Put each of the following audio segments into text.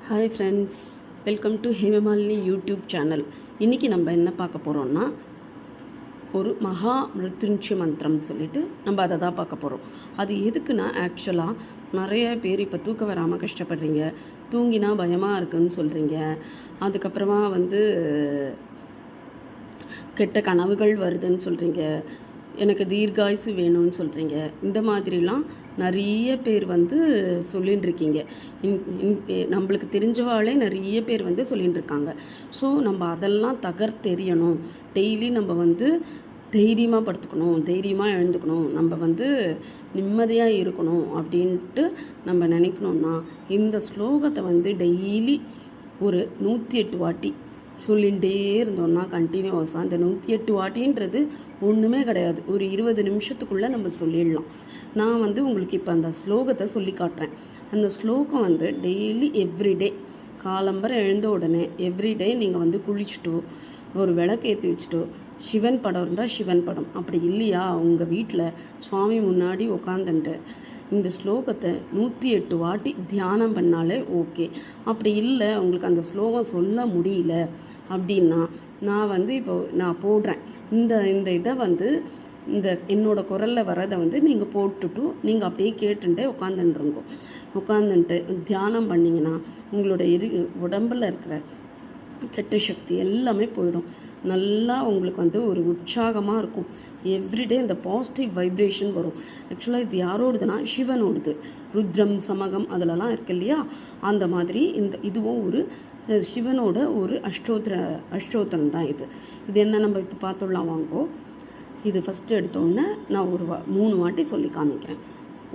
Hi friends, welcome to Hemamalini YouTube channel. இன்றைக்கி நம்ம என்ன பார்க்க போகிறோம்னா, ஒரு மகா மிருத்யுஞ்சய மந்திரம் சொல்லிட்டு நம்ம அதை தான் பார்க்க போகிறோம். அது எதுக்குன்னா, ஆக்சுவலாக நிறைய பேர் இப்போ தூக்கம் வராமல் கஷ்டப்படுறீங்க, தூங்கினா பயமாக இருக்குன்னு சொல்கிறீங்க, அதுக்கப்புறமா கெட்ட கனவுகள் வருதுன்னு சொல்கிறீங்க, எனக்கு தீர்காயுசு வேணும்னு சொல்கிறீங்க. இந்த மாதிரிலாம் நிறைய பேர் சொல்லின்னு இருக்கீங்க. நம்மளுக்கு தெரிஞ்சவாளே நிறைய பேர் சொல்லின்னு இருக்காங்க. ஸோ நம்ம அதெல்லாம் தகர்த்தெறியணும். டெய்லி நம்ம தைரியமாக படுத்துக்கணும், தைரியமாக எழுந்துக்கணும், நம்ம நிம்மதியாக இருக்கணும் அப்படின்ட்டு நம்ம நினைக்கணுன்னா, இந்த ஸ்லோகத்தை டெய்லி ஒரு 108 வாட்டி சொல்லிகிட்டே இருந்தோம்னா கண்டினியூஸாக, அந்த 108 வாட்டின்றது ஒன்றுமே கிடையாது, ஒரு 20 நிமிஷத்துக்குள்ளே நம்ம சொல்லிடலாம். நான் உங்களுக்கு இப்போ அந்த ஸ்லோகத்தை சொல்லி காட்டுறேன். அந்த ஸ்லோகம் டெய்லி எவ்ரிடே காலம்பரை எழுந்த உடனே எவ்ரிடே நீங்கள் குளிச்சுட்டோ, ஒரு விளக்கு ஏற்றி வச்சுட்டோ, சிவன் படம் இருந்தால் சிவன் படம், அப்படி இல்லையா உங்கள் வீட்டில் சுவாமி முன்னாடி உட்காந்துட்டு இந்த ஸ்லோகத்தை 108 வாட்டி தியானம் பண்ணாலே ஓகே. அப்படி இல்லை உங்களுக்கு அந்த ஸ்லோகம் சொல்ல முடியல அப்படின்னா, நான் இப்போ நான் போடுறேன் இந்த இதை இந்த என்னோடய குரலில் வரதை நீங்கள் போட்டுட்டு நீங்கள் அப்படியே கேட்டுட்டே உட்காந்துட்டு தியானம் பண்ணிங்கன்னா உங்களோட உடம்பில் இருக்கிற கெட்ட சக்தி எல்லாமே போயிடும். நல்லா உங்களுக்கு ஒரு உற்சாகமாக இருக்கும். எவ்ரிடே இந்த பாசிட்டிவ் வைப்ரேஷன் வரும். ஆக்சுவலாக இது யாரோடுதுன்னா சிவனோடுது. ருத்ரம் சமகம் அதிலலாம் இருக்கு இல்லையா, அந்த மாதிரி இதுவும் ஒரு சிவனோட ஒரு அஷ்டோத்திரம் தான் இது. என்ன நம்ம இப்போ பார்த்துடலாம் வாங்கோ. இது ஃபஸ்ட்டு எடுத்தோன்னே நான் ஒரு 3 வாட்டி சொல்லி காமிக்கிறேன்.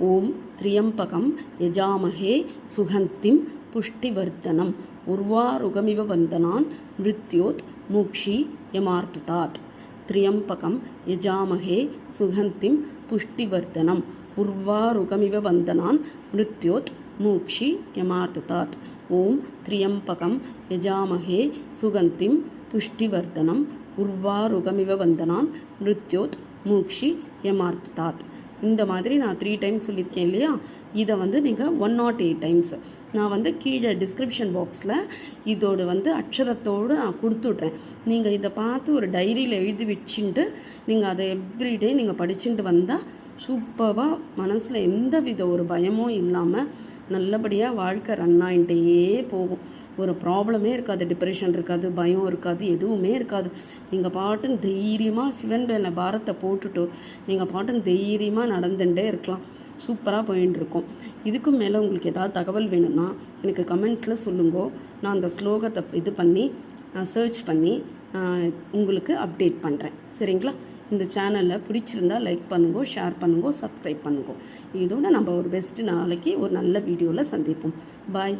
ஓம் திரியம்பகம் யஜாமஹே சுகந்திம் புஷ்டிவர்தனம் உர்வாருகமிவ வந்தனான் மிருத்யோத் மூக்ஷி யமார்த்துதாத். திரியம்பகம் யஜாமஹே சுகந்திம் புஷ்டிவர்தனம் உர்வாருகமிவ வந்தனான் மிருத்யோத் மூக்ஷி யமார்த்துதாத். ஓம் திரியம்பகம் யஜாமஹே சுகந்திம் புஷ்டிவர்தனம் உர்வாருகமிவ வந்தனான் மிருத்யோத் மூக்ஷி யமார்த்துதாத். இந்த மாதிரி நான் 3 டைம்ஸ் சொல்லியிருக்கேன் இல்லையா, இதை நீங்கள் 108 டைம்ஸ் நான் கீழே டிஸ்கிரிப்ஷன் பாக்ஸில் இதோடு அக்ஷரத்தோடு நான் கொடுத்துட்றேன். நீங்கள் இதை பார்த்து ஒரு டைரியில் எழுதி வச்சுட்டு நீங்கள் அதை எவ்ரிடே நீங்கள் படிச்சுட்டு வந்தால் சூப்பராக மனசில் எந்த வித ஒரு பயமும் இல்லாமல் நல்லபடியாக வாழ்க்கை ரன் ஆகிட்டே போகும். ஒரு ப்ராப்ளமே இருக்காது, டிப்ரெஷன் இருக்காது, பயம் இருக்காது, எதுவுமே இருக்காது. நீங்கள் பாட்டுன்னு தைரியமாக சிவன் மேலே பாரத்தை போட்டுட்டு நீங்கள் பாட்டுன்னு தைரியமாக நடந்துகிட்டே இருக்கலாம். சூப்பராக போயின்னு இருக்கும். இதுக்கும் மேலே உங்களுக்கு ஏதாவது தகவல் வேணும்னா எனக்கு கமெண்ட்ஸில் சொல்லுங்கோ. நான் அந்த ஸ்லோகத்தை இது பண்ணி நான் சர்ச் பண்ணி உங்களுக்கு அப்டேட் பண்ணுறேன். சரிங்களா? இந்த சேனலில் பிடிச்சிருந்தால் லைக் பண்ணுங்கோ, ஷேர் பண்ணுங்கோ, சப்ஸ்கிரைப் பண்ணுங்கோ. இதோட நம்ம ஒரு பெஸ்ட்டு நாளைக்கு ஒரு நல்ல வீடியோவில் சந்திப்போம். பாய்.